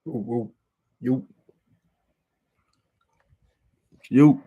Woo, woo. You. You.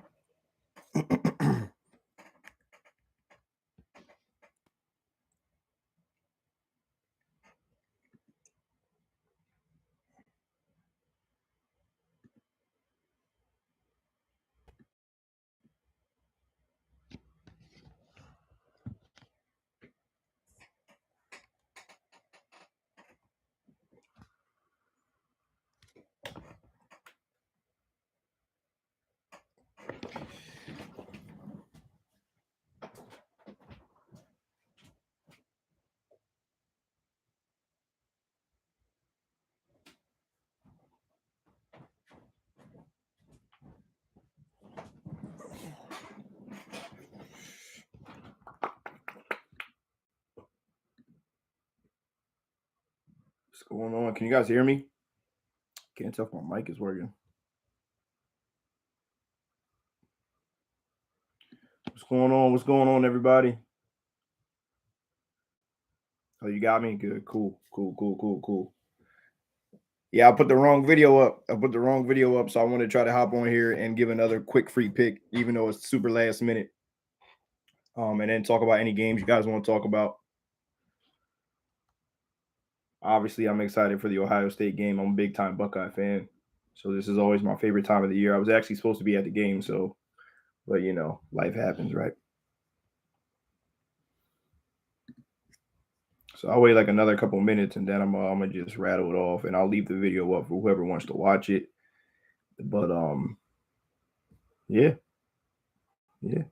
What's going on? Can you guys hear me? Can't tell if my mic is working. What's going on? What's going on, everybody? Oh, you got me? Good. Cool. Cool. Cool. Cool. Cool. Yeah, I put the wrong video up. So I want to try to hop on here and give another quick free pick, even though it's super last minute. And then talk about any games you guys want to talk about. Obviously, I'm excited for the Ohio State game. I'm a big time Buckeye fan. So this is always my favorite time of the year. I was actually supposed to be at the game, but life happens, right? So I'll wait like another couple minutes and then I'm gonna just rattle it off and I'll leave the video up for whoever wants to watch it. But yeah, yeah.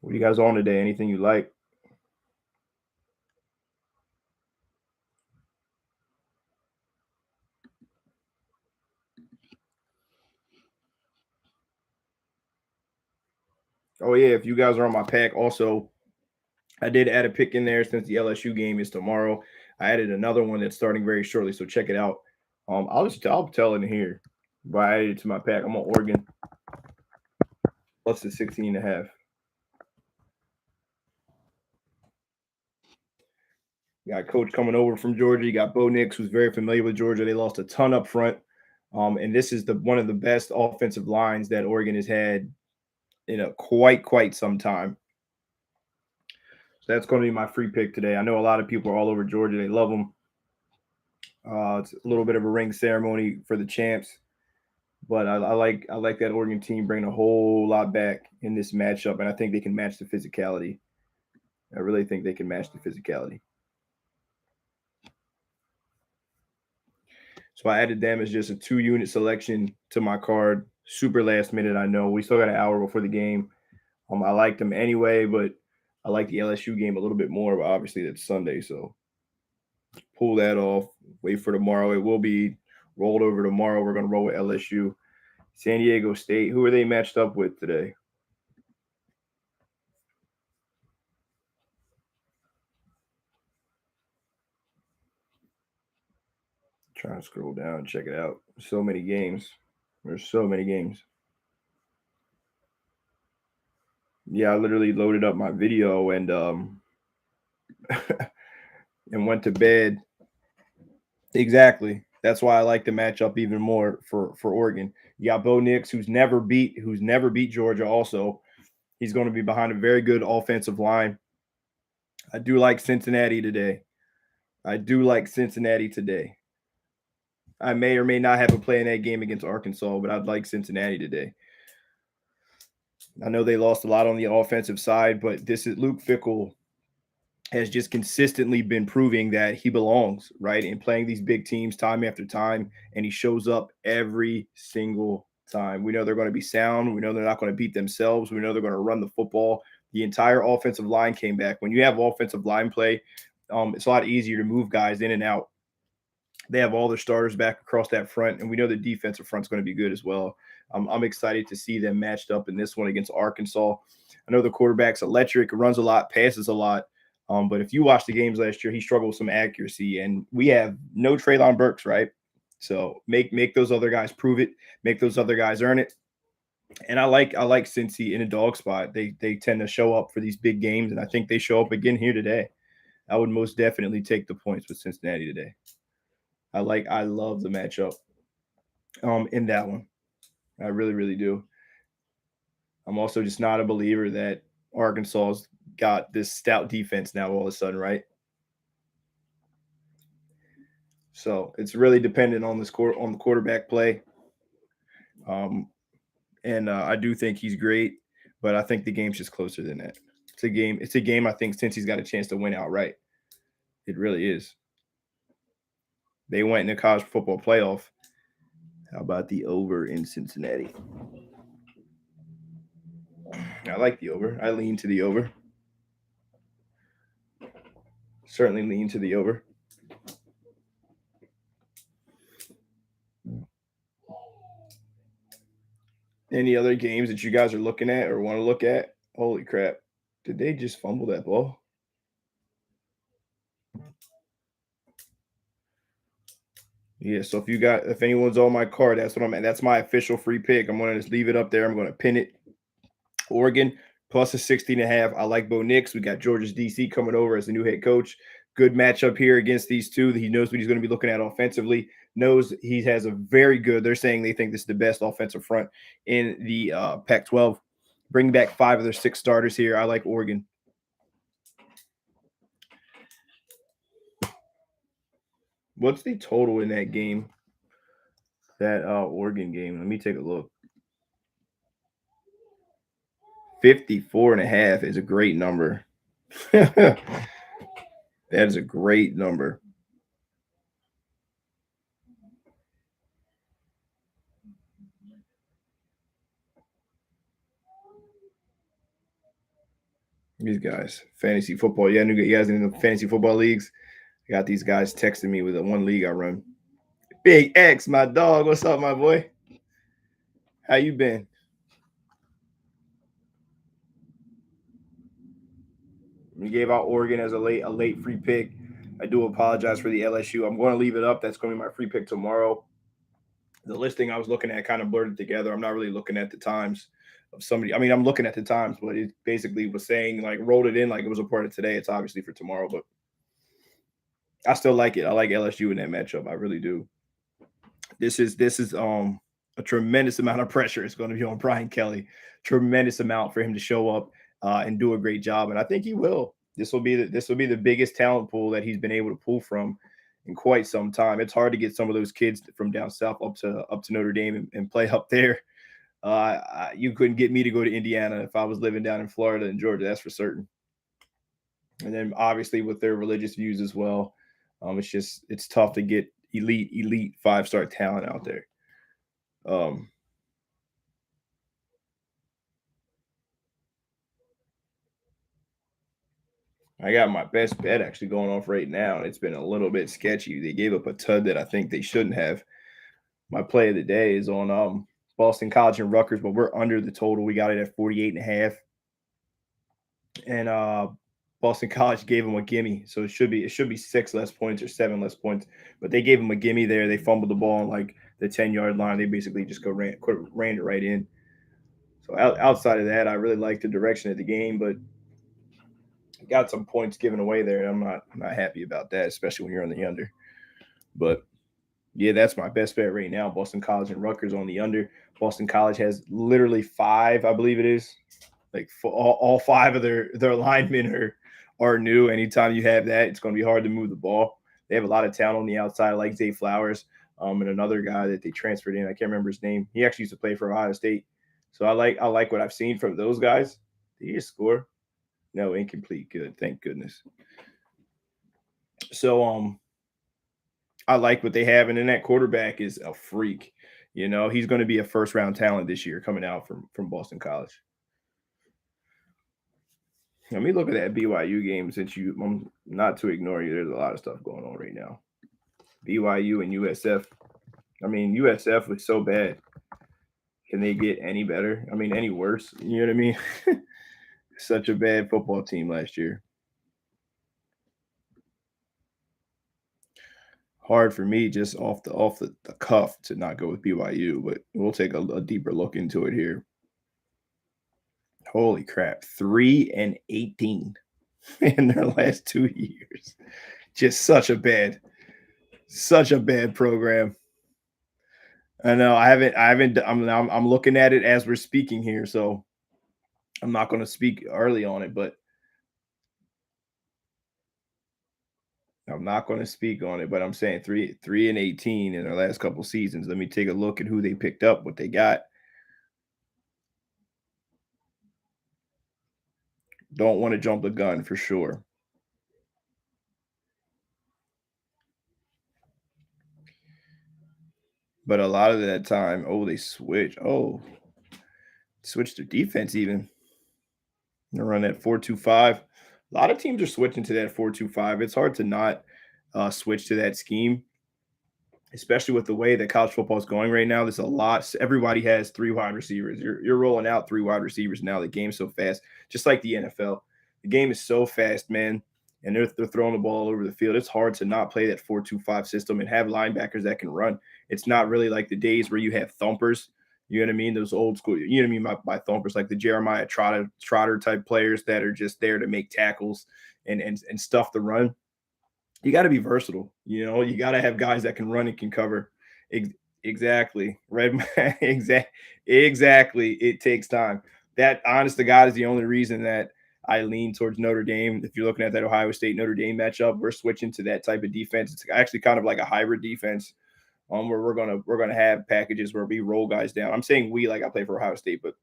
What you guys on today? Anything you like? Oh yeah, if you guys are on my pack, also I did add a pick in there since the LSU game is tomorrow. I added another one that's starting very shortly, so check it out. I'll tell it in here. But I added it to my pack. I'm on Oregon plus the 16 and a half. You got coach coming over from Georgia. You got Bo Nix, who's very familiar with Georgia. They lost a ton up front. And this is the one of the best offensive lines that Oregon has had in a quite some time. So that's going to be my free pick today. I know a lot of people are all over Georgia. They love them. It's a little bit of a ring ceremony for the champs, but I like that Oregon team bringing a whole lot back in this matchup, and I think they can match the physicality. I really think they can match the physicality. So I added them as just a 2 unit selection to my card. Super last minute, I know. We still got an hour before the game. I liked them anyway, but I like the LSU game a little bit more. But obviously, that's Sunday, so pull that off. Wait for tomorrow. It will be rolled over tomorrow. We're going to roll with LSU. San Diego State. Who are they matched up with today? Trying to scroll down and check it out. So many games. There's so many games. Yeah, I literally loaded up my video and and went to bed. Exactly. That's why I like the matchup even more for Oregon. You got Bo Nix, who's never beat Georgia. Also, he's going to be behind a very good offensive line. I do like Cincinnati today. I do like Cincinnati today. I may or may not have a play in that game against Arkansas, but I'd like Cincinnati today. I know they lost a lot on the offensive side, but this is Luke Fickell has just consistently been proving that he belongs, right? And playing these big teams time after time, and he shows up every single time. We know they're going to be sound. We know they're not going to beat themselves. We know they're going to run the football. The entire offensive line came back. When you have offensive line play, it's a lot easier to move guys in and out. They have all their starters back across that front, and we know the defensive front's going to be good as well. I'm excited to see them matched up in this one against Arkansas. I know the quarterback's electric, runs a lot, passes a lot. But if you watch the games last year, he struggled with some accuracy, and we have no Treylon Burks, right? So make those other guys prove it, make those other guys earn it. And I like Cincy in a dog spot. They tend to show up for these big games, and I think they show up again here today. I would most definitely take the points with Cincinnati today. I love the matchup in that one. I really, really do. I'm also just not a believer that Arkansas's got this stout defense now all of a sudden, right? So it's really dependent on on the quarterback play. Um, and I do think he's great, but I think the game's just closer than that. It's a game. It's a game. I think since he's got a chance to win outright, it really is. They went in the college football playoff. How about the over in Cincinnati? I like the over. I lean to the over. Certainly lean to the over. Any other games that you guys are looking at or want to look at? Holy crap. Did they just fumble that ball? Yeah, so if anyone's on my card, that's what I'm at. That's my official free pick. I'm gonna just leave it up there. I'm gonna pin it. Oregon plus a 16.5. I like Bo Nix. We got Georgia's DC coming over as the new head coach. Good matchup here against these two. He knows what he's going to be looking at offensively. Knows he has a very good. They're saying they think this is the best offensive front in the Pac-12. Bring back 5 of their 6 starters here. I like Oregon. What's the total in that game? That Oregon game. Let me take a look. 54.5 is a great number. That is a great number. These guys, fantasy football. Yeah, you guys in the fantasy football leagues. I got these guys texting me with the one league I run. Big X, my dog. What's up, my boy? How you been? We gave out Oregon as a late free pick. I do apologize for the LSU. I'm going to leave it up. That's going to be my free pick tomorrow. The listing I was looking at kind of blurred it together. I'm not really looking at the times of somebody. I mean, I'm looking at the times, but it basically was saying like rolled it in like it was a part of today. It's obviously for tomorrow, but I still like it. I like LSU in that matchup. I really do. This is a tremendous amount of pressure. It's going to be on Brian Kelly. Tremendous amount for him to show up and do a great job, and I think he will. This will be the biggest talent pool that he's been able to pull from in quite some time. It's hard to get some of those kids from down south up to Notre Dame and play up there. You couldn't get me to go to Indiana if I was living down in Florida and Georgia. That's for certain. And then obviously with their religious views as well, it's tough to get elite 5-star talent out there. Um, I got my best bet actually going off right now, and it's been a little bit sketchy. They gave up a tud that I think they shouldn't have. My play of the day is on Boston College and Rutgers, but we're under the total. We got it at 48.5. And Boston College gave them a gimme. So it should be 6 less points or 7 less points. But they gave them a gimme there. They fumbled the ball on like the 10-yard line. They basically just ran it right in. So outside of that, I really like the direction of the game, but got some points given away there. I'm not happy about that, especially when you're on the under. But yeah, that's my best bet right now. Boston College and Rutgers on the under. Boston College has literally 5, I believe it is. Like all 5 of their linemen are new. Anytime you have that, it's going to be hard to move the ball. They have a lot of talent on the outside, like Zay Flowers, and another guy that they transferred in. I can't remember his name. He actually used to play for Ohio State. So I like what I've seen from those guys. Did he just score? No, incomplete. Good. Thank goodness. So I like what they have, and then that quarterback is a freak. You know, he's going to be a first round talent this year coming out from Boston College. Let me look at that BYU game since I'm not to ignore you. There's a lot of stuff going on right now. BYU and USF. I mean, USF was so bad. Can they get any better? I mean, any worse? You know what I mean? Such a bad football team last year. Hard for me just off the cuff to not go with BYU, but we'll take a deeper look into it here. Holy crap, 3-18 in their last 2 years. Just such a bad Such a bad program. I know. I haven't. I'm looking at it as we're speaking here, so I'm not going to speak early on it, but I'm not going to speak on it. But I'm saying 3-18 in their last couple seasons. Let me take a look at who they picked up, what they got. Don't want to jump the gun for sure. But a lot of that time, oh, they switch. Oh, switch their defense even. They're running that 4-2-5. A lot of teams are switching to that 4-2-5. It's hard to not switch to that scheme, especially with the way that college football is going right now. There's a lot. Everybody has three wide receivers. You're rolling out three wide receivers now. The game's so fast, just like the NFL. The game is so fast, man, and they're throwing the ball all over the field. It's hard to not play that 4-2-5 system and have linebackers that can run. It's not really like the days where you have thumpers. You know what I mean? Those old school, you know what I mean by thumpers, like the Jeremiah Trotter type players that are just there to make tackles and stuff the run. You got to be versatile. You know, you got to have guys that can run and can cover. Exactly. Exactly. It takes time. That, honest to God, is the only reason that I lean towards Notre Dame. If you're looking at that Ohio State Notre Dame matchup, we're switching to that type of defense. It's actually kind of like a hybrid defense, where we're gonna have packages where we roll guys down. I'm saying we, like I play for Ohio State, but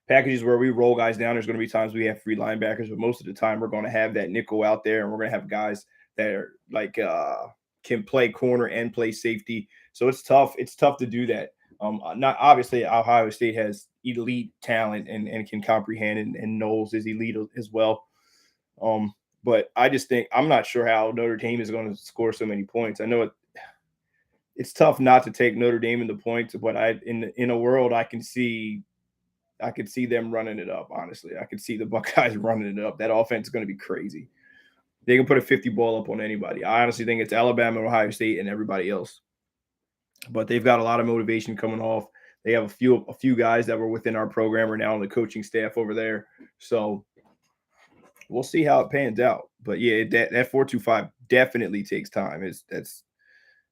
packages where we roll guys down. There's going to be times we have free linebackers, but most of the time we're going to have that nickel out there, and we're going to have guys that are like can play corner and play safety. So it's tough. It's tough to do that. Not obviously Ohio State has elite talent and can comprehend, and Knowles is elite as well. But I just think I'm not sure how Notre Dame is going to score so many points. I know it's tough not to take Notre Dame in the points, but in a world I could see them running it up, honestly. I could see the Buckeyes running it up. That offense is going to be crazy. They can put a 50 ball up on anybody. I honestly think it's Alabama, Ohio State, and everybody else. But they've got a lot of motivation coming off. They have a few guys that were within our program are now on the coaching staff over there. So we'll see how it pans out. But yeah, that 4-2-5 definitely takes time. That's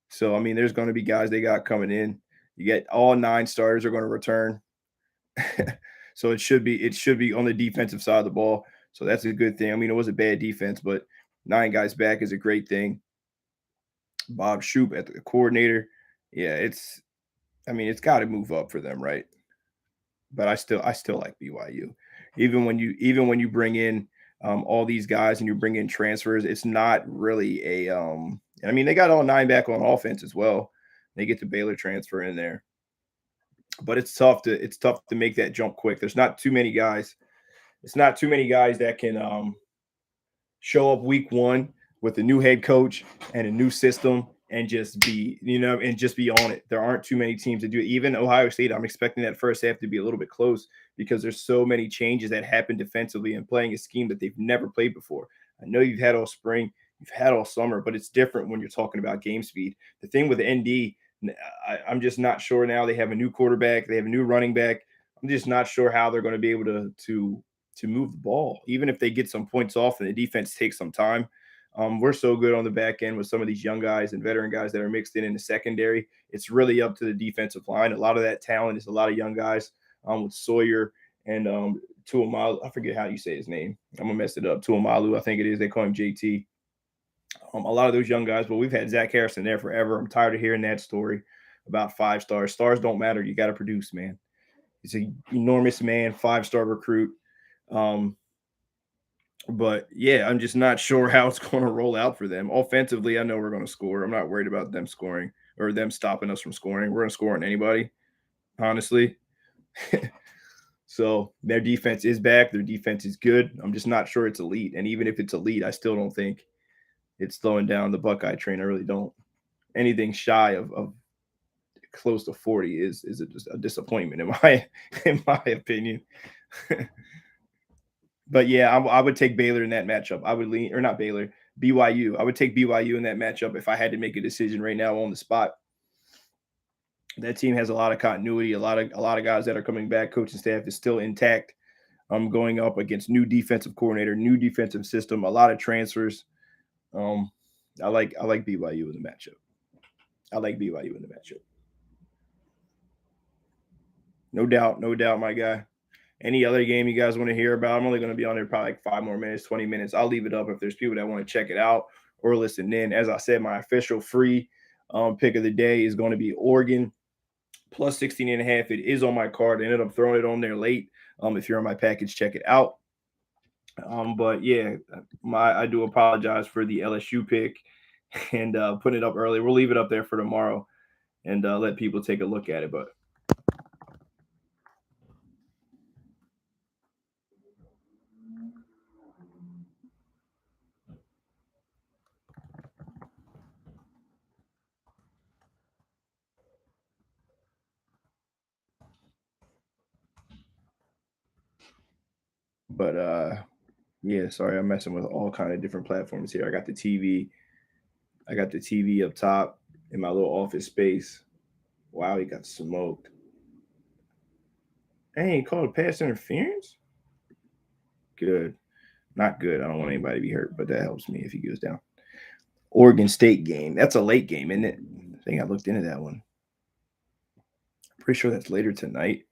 so I mean, there's going to be guys they got coming in. You get all 9 starters are going to return. So it should be on the defensive side of the ball. So that's a good thing. I mean, it was a bad defense, but 9 guys back is a great thing. Bob Shoop at the coordinator. Yeah, it's got to move up for them, right? But I still like BYU. Even when you bring in all these guys and you bring in transfers, it's not really I mean, they got all 9 back on offense as well. They get the Baylor transfer in there, but it's tough to make that jump quick. There's not too many guys. It's not too many guys that can show up week one with a new head coach and a new system and just be on it. There aren't too many teams that do it. Even Ohio State, I'm expecting that first half to be a little bit close because there's so many changes that happen defensively and playing a scheme that they've never played before. I know you've had all spring, you've had all summer, but it's different when you're talking about game speed. The thing with the ND, I'm just not sure now. They have a new quarterback, they have a new running back. I'm just not sure how they're going to be able to move the ball, even if they get some points off and the defense takes some time. We're so good on the back end with some of these young guys and veteran guys that are mixed in the secondary. It's really up to the defensive line. A lot of that talent is a lot of young guys with Sawyer and Tuamalu. I forget how you say his name. I'm gonna mess it up. Tuamalu, I think it is. They call him JT. A lot of those young guys, but we've had Zach Harrison there forever. I'm tired of hearing that story about 5 stars. Stars don't matter. You got to produce, man. He's an enormous man, 5-star recruit. But yeah, I'm just not sure how it's going to roll out for them. Offensively, I know we're going to score. I'm not worried about them scoring or them stopping us from scoring. We're going to score on anybody, honestly. So their defense is back. Their defense is good. I'm just not sure it's elite. And even if it's elite, I still don't think it's slowing down the Buckeye train. I really don't. Anything shy of close to 40 is just a disappointment in my opinion. But yeah, I would take Baylor in that matchup. I would lean, or not Baylor, BYU. I would take BYU in that matchup if I had to make a decision right now on the spot. That team has a lot of continuity, a lot of guys that are coming back. Coaching staff is still intact. Going up against new defensive coordinator, new defensive system, a lot of transfers. Um, I like BYU in the matchup. I like BYU in the matchup. No doubt, my guy. Any other game you guys want to hear about? I'm only going to be on there probably like 5 more minutes, 20 minutes. I'll leave it up if there's people that want to check it out or listen in. As I said, my official free pick of the day is going to be Oregon plus 16 and a half. It is on my card. I ended up throwing it on there late. If you're on my package, check it out. But yeah, I do apologize for the LSU pick and putting it up early. We'll leave it up there for tomorrow and let people take a look at it. But yeah, sorry, I'm messing with all kind of different platforms here. I got the TV. I got the TV up top in my little office space. Wow, he got smoked. Hey, he called pass interference? Good. Not good. I don't want anybody to be hurt, but that helps me if he goes down. Oregon State game. That's a late game, isn't it? I think I looked into that one. Pretty sure that's later tonight.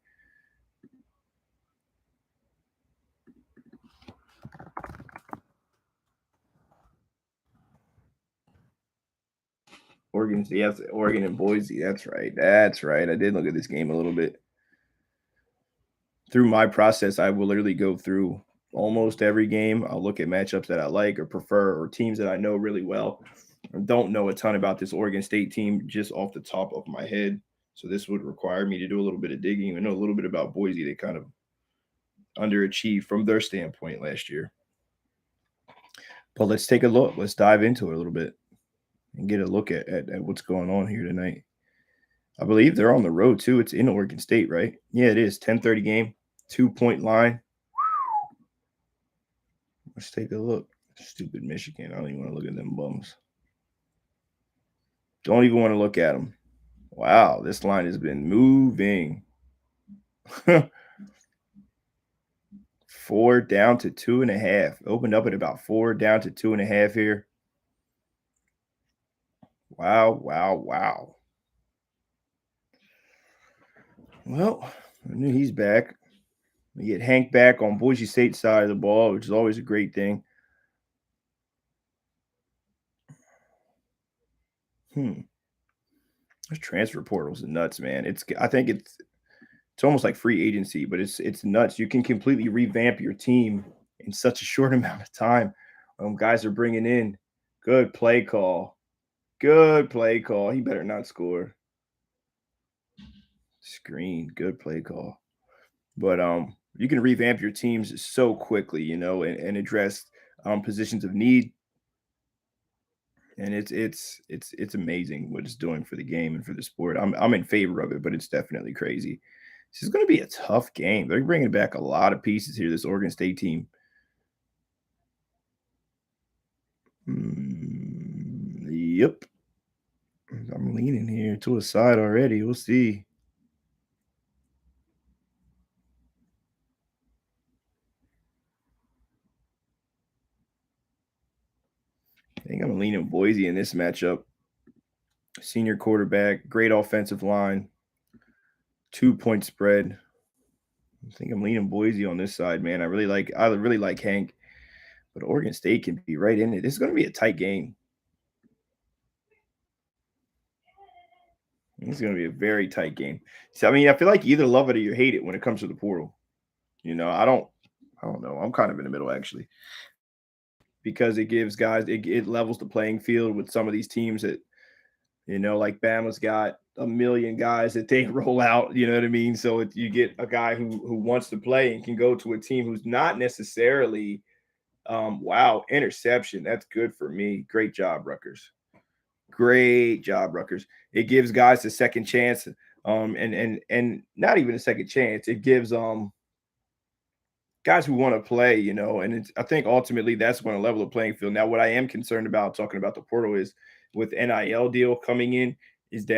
Oregon, yes, Oregon and Boise. That's right. That's right. I did look at this game a little bit. Through my process, I will literally go through almost every game. I'll look at matchups that I like or prefer or teams that I know really well. I don't know a ton about this Oregon State team just off the top of my head. So this would require me to do a little bit of digging. I know a little bit about Boise. They kind of underachieved from their standpoint last year. But let's take a look. Let's dive into it a little bit and get a look at what's going on here tonight. I believe they're on the road too. It's in Oregon State, right? Yeah, it is. 10:30 game, 2-point line. Let's take a look. Stupid Michigan. I don't even want to look at them bums. Don't even want to look at them. Wow, this line has been moving. 4 down to 2.5. Opened up at about 4 down to 2.5 here. Wow, wow, wow. Well, I knew he's back. We get Hank back on Boise State side of the ball, which is always a great thing. This transfer portal's nuts, man. I think it's almost like free agency, but it's nuts. You can completely revamp your team in such a short amount of time. Guys are bringing in good play call. Good play call. He better not score. Screen, good play call. But you can revamp your teams so quickly, and address positions of need. And it's amazing what it's doing for the game and for the sport. I'm in favor of it, but it's definitely crazy. This is going to be a tough game. They're bringing back a lot of pieces here. This Oregon State team. Yep. I'm leaning here to a side already. We'll see. I think I'm leaning Boise in this matchup. Senior quarterback, great offensive line, 2-point spread. I think I'm leaning Boise on this side, man. I really like Hank, but Oregon State can be right in it. This is going to be a tight game. It's going to be a very tight game. So, I mean, I feel like you either love it or you hate it when it comes to the portal. I don't know. I'm kind of in the middle actually, because it gives guys it levels the playing field with some of these teams that like Bama's got a million guys that they roll out. You know what I mean? So you get a guy who wants to play and can go to a team who's not necessarily. Wow, interception. That's good for me. Great job, Rutgers. Great job, Rutgers. It gives guys a second chance, and not even a second chance. It gives guys who want to play, and I think ultimately that's going to level the playing field. Now, what I am concerned about talking about the portal is with NIL deal coming in, is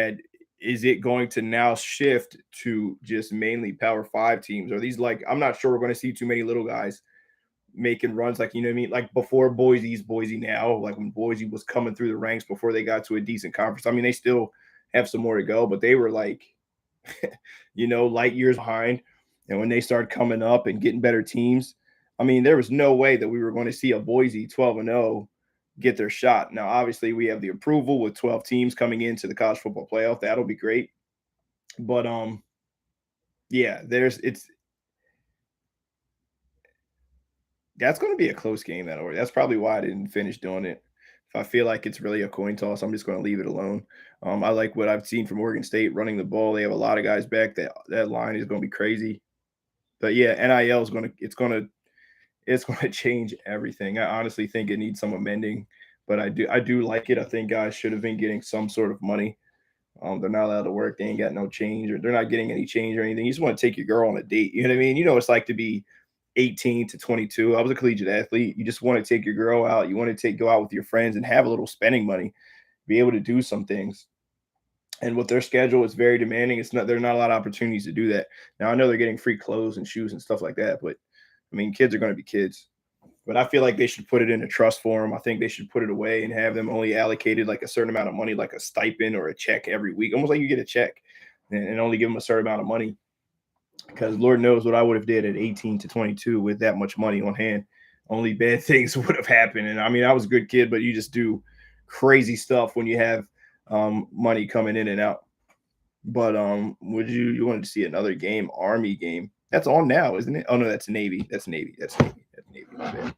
it going to now shift to just mainly Power 5 teams? Are these I'm not sure we're going to see too many little guys making runs, like, you know what I mean? Like before Boise's Boise now, like when Boise was coming through the ranks before they got to a decent conference. I mean, they still have some more to go, but they were like, light years behind. And when they started coming up and getting better teams, I mean, there was no way that we were going to see a Boise 12-0 get their shot. Now, obviously, we have the approval with 12 teams coming into the college football playoff. That'll be great. But yeah, that's going to be a close game. That's probably why I didn't finish doing it. If I feel like it's really a coin toss, I'm just going to leave it alone. I like what I've seen from Oregon State running the ball. They have a lot of guys back. That line is going to be crazy. But yeah, NIL is going to change everything. I honestly think it needs some amending, but I do like it. I think guys should have been getting some sort of money. They're not allowed to work. They ain't got no change, or they're not getting any change or anything. You just want to take your girl on a date. You know what I mean? You know, it's like to be 18 to 22. I was a collegiate athlete. You just want to take your girl out. You want to go out with your friends and have a little spending money, be able to do some things. And with their schedule, it's very demanding. There are not a lot of opportunities to do that. Now I know they're getting free clothes and shoes and stuff like that, but I mean, kids are going to be kids. But I feel like they should put it in a trust form. I think they should put it away and have them only allocated like a certain amount of money, like a stipend or a check every week, almost like you get a check, and only give them a certain amount of money. Because Lord knows what I would have did at 18 to 22 with that much money on hand. Only bad things would have happened. And I mean, I was a good kid, but you just do crazy stuff when you have money coming in and out. But would you wanted to see another game, Army game? That's on now, isn't it? Oh no, that's Navy. That's Navy. That's Navy. That's Navy. My bad.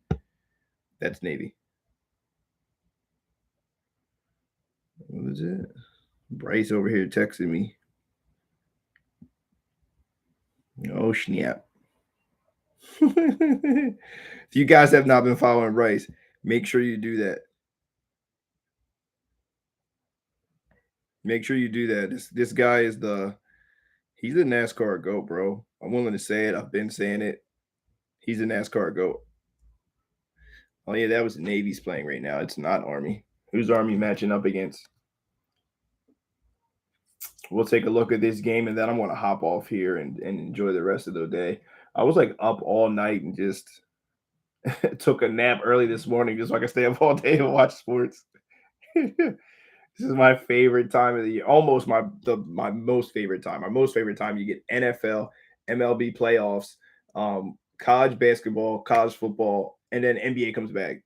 That's Navy. What is it? Bryce over here texting me. Oh snap! If you guys have not been following Bryce, make sure you do that. Make sure you do that. This guy he's a NASCAR goat, bro. I'm willing to say it. I've been saying it. He's a NASCAR goat. Oh yeah, that was the Navy's playing right now. It's not Army. Who's Army matching up against? We'll take a look at this game, and then I'm going to hop off here and enjoy the rest of the day. I was like up all night and just took a nap early this morning just so I could stay up all day and watch sports. This is my favorite time of the year. Almost my most favorite time. My most favorite time. You get NFL, MLB playoffs, college basketball, college football, and then NBA comes back.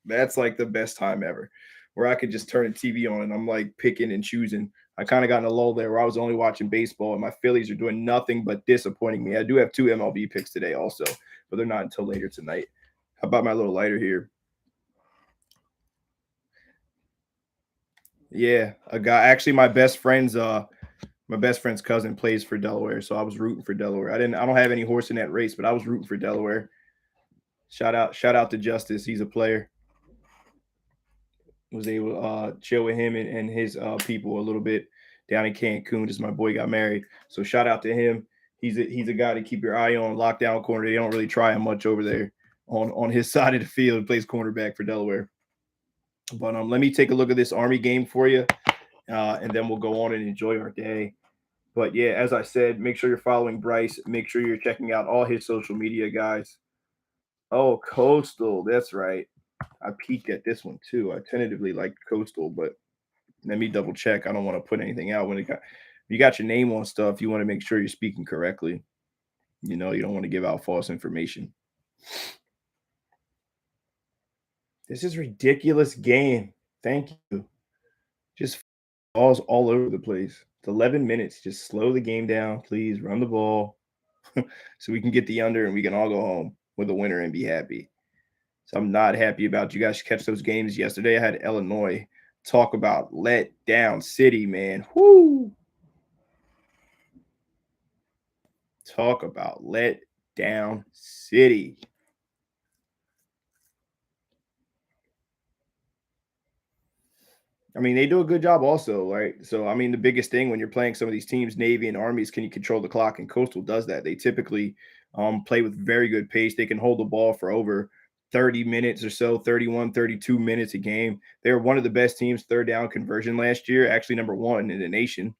That's like the best time ever, where I could just turn the TV on and I'm like picking and choosing. I kind of got in a lull there where I was only watching baseball and my Phillies are doing nothing but disappointing me. I do have 2 MLB picks today also, but they're not until later tonight. How about my little lighter here? Yeah, a guy. Actually, my best friend's cousin plays for Delaware, so I was rooting for Delaware. I don't have any horse in that race, but I was rooting for Delaware. Shout out to Justice. He's a player. Was able to chill with him and his people a little bit down in Cancun. Just my boy got married, so shout out to him. He's a guy to keep your eye on. Lockdown corner. They don't really try him much over there on his side of the field. He plays cornerback for Delaware. But let me take a look at this Army game for you, and then we'll go on and enjoy our day. But yeah, as I said, make sure you're following Bryce. Make sure you're checking out all his social media, guys. Oh, Coastal. That's right. I peeked at this one too. I tentatively liked Coastal, but let me double check. I don't want to put anything out when you got your name on stuff. You want to make sure you're speaking correctly. You don't want to give out false information. This is ridiculous game. Thank you. Just balls all over the place. It's 11 minutes. Just slow the game down, please. Run the ball so we can get the under and we can all go home with a winner and be happy. So I'm not happy about you guys catch those games yesterday. I had Illinois. Talk about let down city, man. Whoo. Talk about let down city. I mean, they do a good job also, right? So, I mean, the biggest thing when you're playing some of these teams, Navy and Armies, can you control the clock? And Coastal does that. They typically play with very good pace. They can hold the ball for over 30 minutes or so, 31, 32 minutes a game. They were one of the best teams, third down conversion last year, actually number 1 in the nation.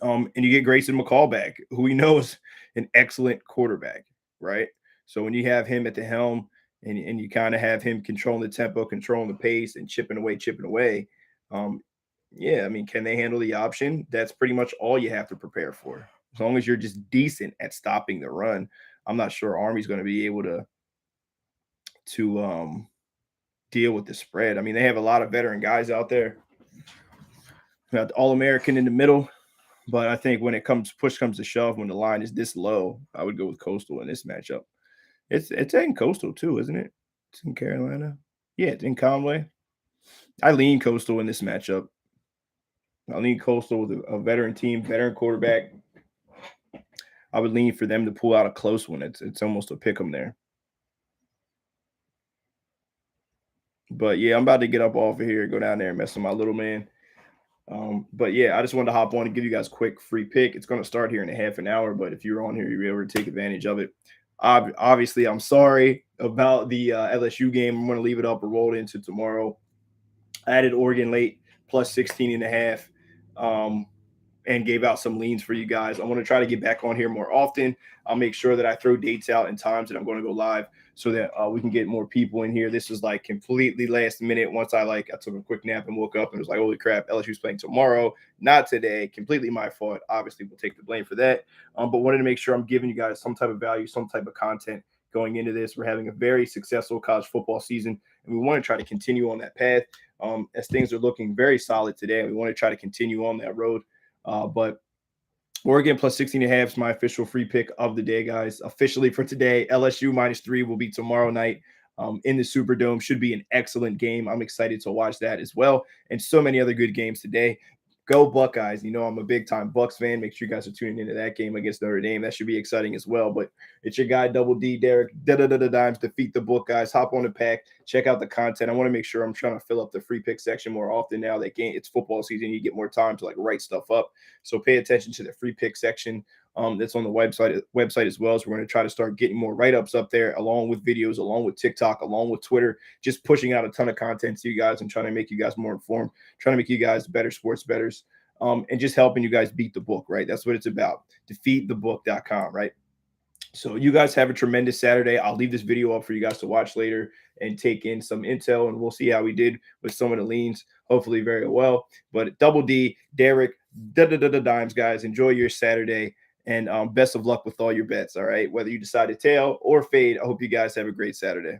And you get Grayson McCall back, who we know is an excellent quarterback, right? So when you have him at the helm and you kind of have him controlling the tempo, controlling the pace, and chipping away, um, yeah, I mean, can they handle the option? That's pretty much all you have to prepare for. As long as you're just decent at stopping the run, I'm not sure Army's going to be able to deal with the spread. I mean, they have a lot of veteran guys out there. Got All American in the middle, but I think when it comes push comes to shove, when the line is this low, I would go with Coastal in this matchup. It's in Coastal too, isn't it? It's in Carolina. Yeah, it's in Conway. I lean Coastal in this matchup. I lean Coastal with a veteran team, veteran quarterback. I would lean for them to pull out a close one. It's almost a pick 'em there. But yeah, I'm about to get up off of here, go down there and mess with my little man. But yeah, I just wanted to hop on and give you guys a quick free pick. It's going to start here in a half an hour, but if you're on here, you'll be able to take advantage of it. Obviously, I'm sorry about the LSU game. I'm going to leave it up or roll it into tomorrow. I added Oregon late plus 16 and a half. And gave out some leans for you guys. I want to try to get back on here more often. I'll make sure that I throw dates out and times that I'm going to go live so that we can get more people in here. This is like completely last minute. Once I took a quick nap and woke up and was like, holy crap, LSU's playing tomorrow, not today. Completely my fault. Obviously, we'll take the blame for that. But wanted to make sure I'm giving you guys some type of value, some type of content going into this. We're having a very successful college football season, and we want to try to continue on that path as things are looking very solid today. We want to try to continue on that road. But Oregon plus 16 and a half is my official free pick of the day, guys. Officially for today, LSU -3 will be tomorrow night in the Superdome. Should be an excellent game. I'm excited to watch that as well. And so many other good games today. Go Buckeyes. You know, I'm a big time Bucks fan. Make sure you guys are tuning into that game against Notre Dame. That should be exciting as well. But it's your guy, Double D, Derek. Dimes, defeat the Buckeyes. Hop on the pack. Check out the content. I want to make sure I'm trying to fill up the free pick section more often now that it's football season. You get more time to write stuff up. So pay attention to the free pick section. That's on the website as well. So we're going to try to start getting more write-ups up there, along with videos, along with TikTok, along with Twitter, just pushing out a ton of content to you guys and trying to make you guys more informed, trying to make you guys better sports bettors, and just helping you guys beat the book, right? That's what it's about. Defeatthebook.com, right? So you guys have a tremendous Saturday. I'll leave this video up for you guys to watch later and take in some intel, and we'll see how we did with some of the leans, hopefully very well. But Double D, Derek, Dimes, guys, enjoy your Saturday. And best of luck with all your bets, all right? Whether you decide to tail or fade, I hope you guys have a great Saturday.